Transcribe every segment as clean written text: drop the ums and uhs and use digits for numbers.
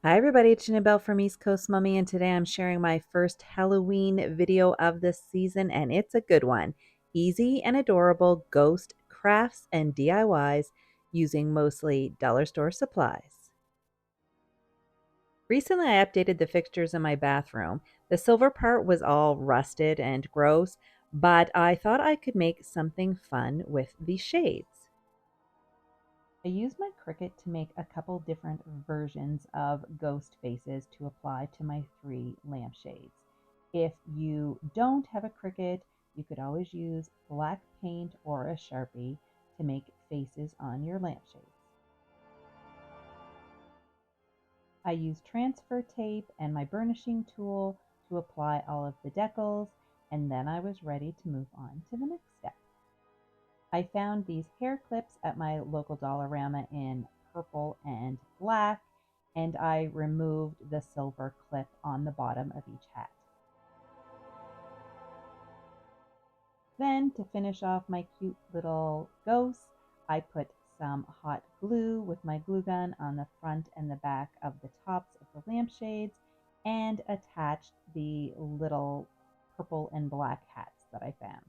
Hi everybody, it's Janabelle from East Coast Mummy, and today I'm sharing my first Halloween video of the season, and it's a good one. Easy and adorable ghost crafts and DIYs using mostly dollar store supplies. Recently I updated the fixtures in my bathroom. The silver part was all rusted and gross, but I thought I could make something fun with the shades. I used my Cricut to make a couple different versions of ghost faces to apply to my 3 lampshades. If you don't have a Cricut, you could always use black paint or a Sharpie to make faces on your lampshades. I used transfer tape and my burnishing tool to apply all of the decals, and then I was ready to move on to the next step. I found these hair clips at my local Dollarama in purple and black, and I removed the silver clip on the bottom of each hat. Then, to finish off my cute little ghosts, I put some hot glue with my glue gun on the front and the back of the tops of the lampshades and attached the little purple and black hats that I found.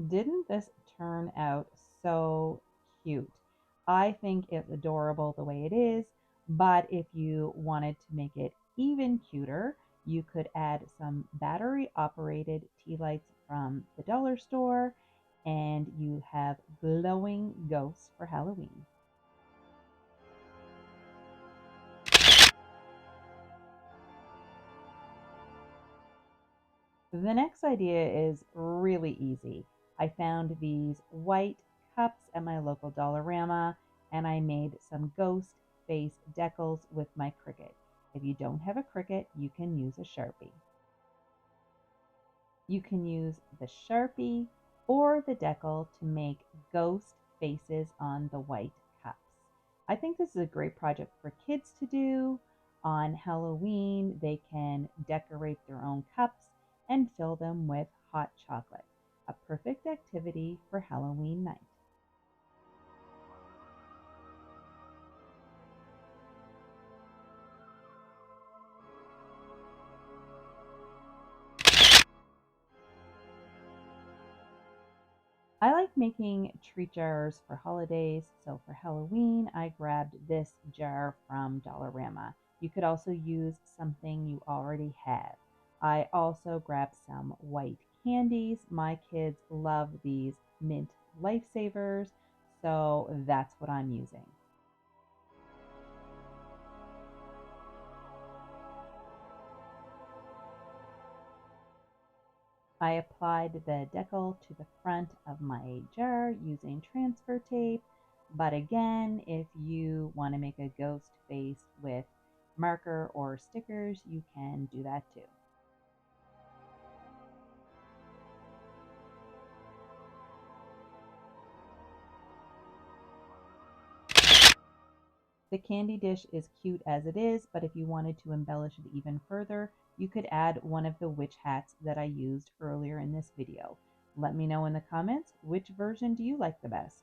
Didn't this turn out so cute? I think it's adorable the way it is, but if you wanted to make it even cuter, you could add some battery operated tea lights from the dollar store, and you have glowing ghosts for Halloween. The next idea is really easy. I found these white cups at my local Dollarama, and I made some ghost face decals with my Cricut. If you don't have a Cricut, you can use a Sharpie. You can use the Sharpie or the decal to make ghost faces on the white cups. I think this is a great project for kids to do. On Halloween, they can decorate their own cups and fill them with hot chocolate. A perfect activity for Halloween night. I like making treat jars for holidays, so for Halloween, I grabbed this jar from Dollarama. You could also use something you already have. I also grabbed some white candies. My kids love these mint lifesavers, so that's what I'm using. I applied the decal to the front of my jar using transfer tape, but again, if you want to make a ghost face with marker or stickers, you can do that too. The candy dish is cute as it is, but if you wanted to embellish it even further, you could add one of the witch hats that I used earlier in this video. Let me know in the comments, which version do you like the best?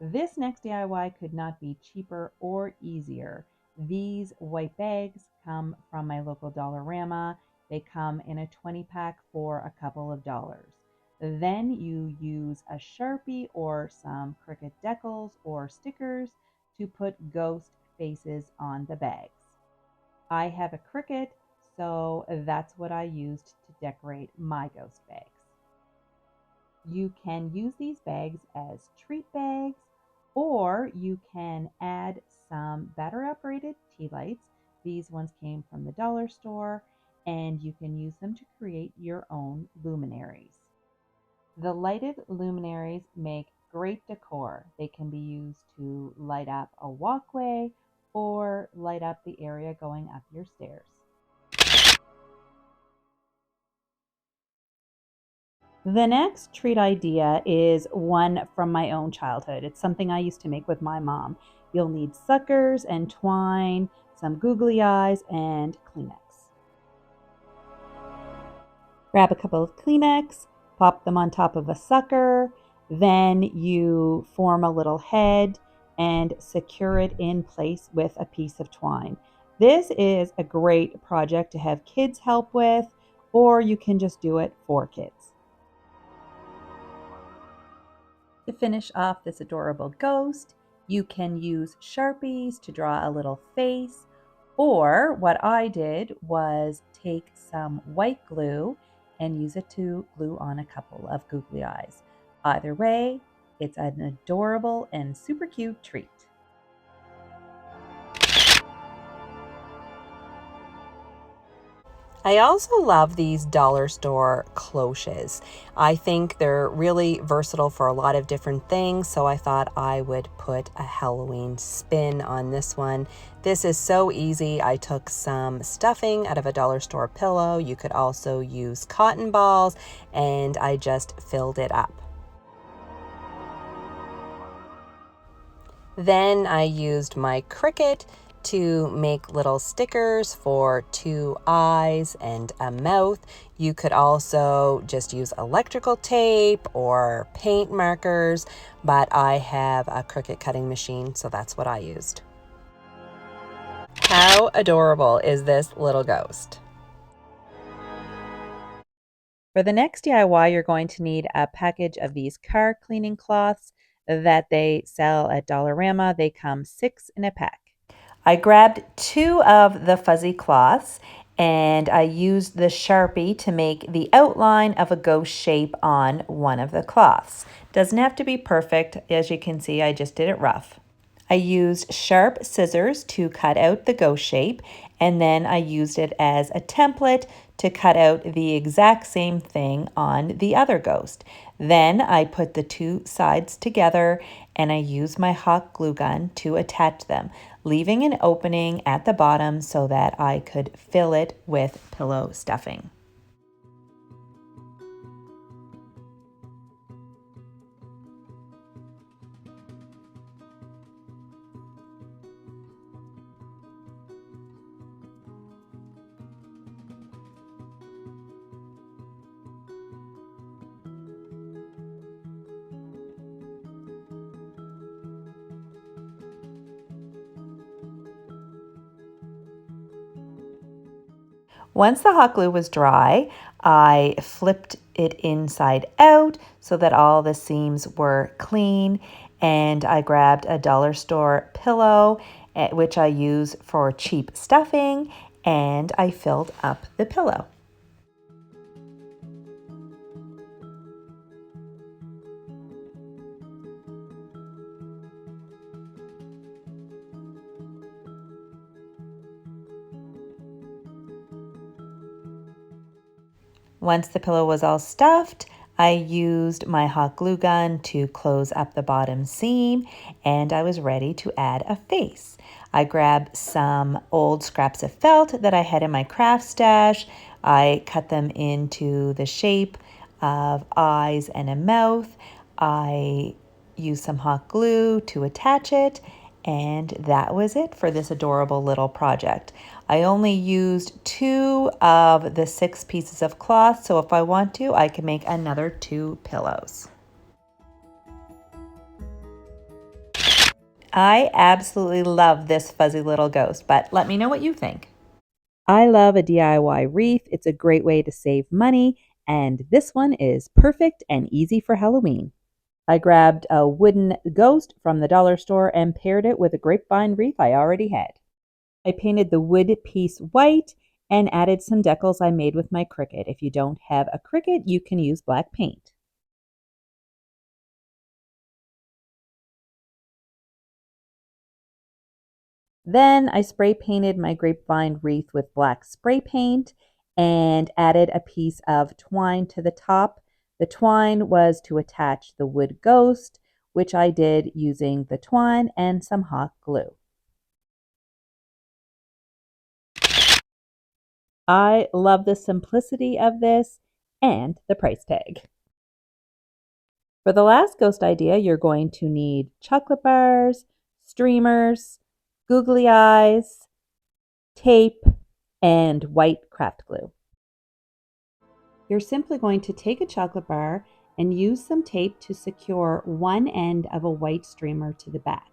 This next DIY could not be cheaper or easier. These white bags come from my local Dollarama. They come in a 20 pack for a couple of dollars. Then you use a Sharpie or some Cricut decals or stickers to put ghost faces on the bags. I have a Cricut, so that's what I used to decorate my ghost bags. You can use these bags as treat bags, or you can add some battery operated tea lights. These ones came from the dollar store, and you can use them to create your own luminaries. The lighted luminaries make great decor. They can be used to light up a walkway or light up the area going up your stairs. The next treat idea is one from my own childhood. It's something I used to make with my mom. You'll need suckers and twine, some googly eyes, and Kleenex. Grab a couple of Kleenex, pop them on top of a sucker, then you form a little head and secure it in place with a piece of twine. This is a great project to have kids help with, or you can just do it for kids. To finish off this adorable ghost, you can use Sharpies to draw a little face, or what I did was take some white glue and use it to glue on a couple of googly eyes. Either way, it's an adorable and super cute treat. I also love these dollar store cloches. I think they're really versatile for a lot of different things, so I thought I would put a Halloween spin on this one. This is so easy. I took some stuffing out of a dollar store pillow. You could also use cotton balls, and I just filled it up. Then I used my Cricut to make little stickers for 2 eyes and a mouth. You could also just use electrical tape or paint markers, but I have a Cricut cutting machine, so that's what I used. How adorable is this little ghost? For the next DIY, you're going to need a package of these car cleaning cloths that they sell at Dollarama. They come 6 in a pack. I grabbed 2 of the fuzzy cloths and I used the Sharpie to make the outline of a ghost shape on one of the cloths. Doesn't have to be perfect. As you can see, I just did it rough. I used sharp scissors to cut out the ghost shape, and then I used it as a template to cut out the exact same thing on the other ghost. Then I put the 2 sides together and I used my hot glue gun to attach them, leaving an opening at the bottom so that I could fill it with pillow stuffing. Once the hot glue was dry, I flipped it inside out so that all the seams were clean, and I grabbed a dollar store pillow, which I use for cheap stuffing, and I filled up the pillow. Once the pillow was all stuffed, I used my hot glue gun to close up the bottom seam, and I was ready to add a face. I grabbed some old scraps of felt that I had in my craft stash. I cut them into the shape of eyes and a mouth. I used some hot glue to attach it, and that was it for this adorable little project. I only used 2 of the 6 pieces of cloth, so if I want to, I can make another 2 pillows. I absolutely love this fuzzy little ghost, but let me know what you think. I love a DIY wreath. It's a great way to save money, and this one is perfect and easy for Halloween. I grabbed a wooden ghost from the dollar store and paired it with a grapevine wreath I already had. I painted the wood piece white and added some decals I made with my Cricut. If you don't have a Cricut, you can use black paint. Then I spray painted my grapevine wreath with black spray paint and added a piece of twine to the top. The twine was to attach the wood ghost, which I did using the twine and some hot glue. I love the simplicity of this and the price tag. For the last ghost idea, you're going to need chocolate bars, streamers, googly eyes, tape, and white craft glue. You're simply going to take a chocolate bar and use some tape to secure one end of a white streamer to the back.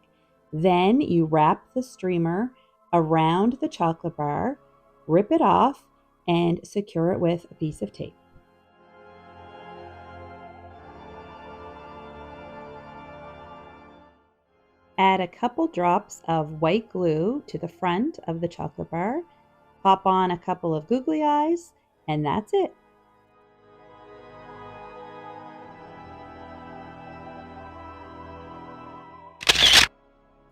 Then you wrap the streamer around the chocolate bar, rip it off, and secure it with a piece of tape. Add a couple drops of white glue to the front of the chocolate bar, pop on a couple of googly eyes, and that's it.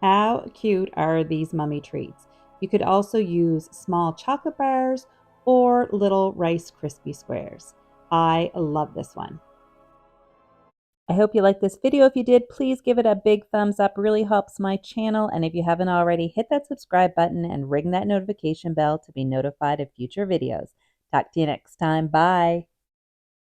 How cute are these mummy treats? You could also use small chocolate bars or little Rice Krispie squares. I love this one. I hope you liked this video. If you did, please give it a big thumbs up. Really helps my channel. And if you haven't already, hit that subscribe button and ring that notification bell to be notified of future videos. Talk to you next time. Bye.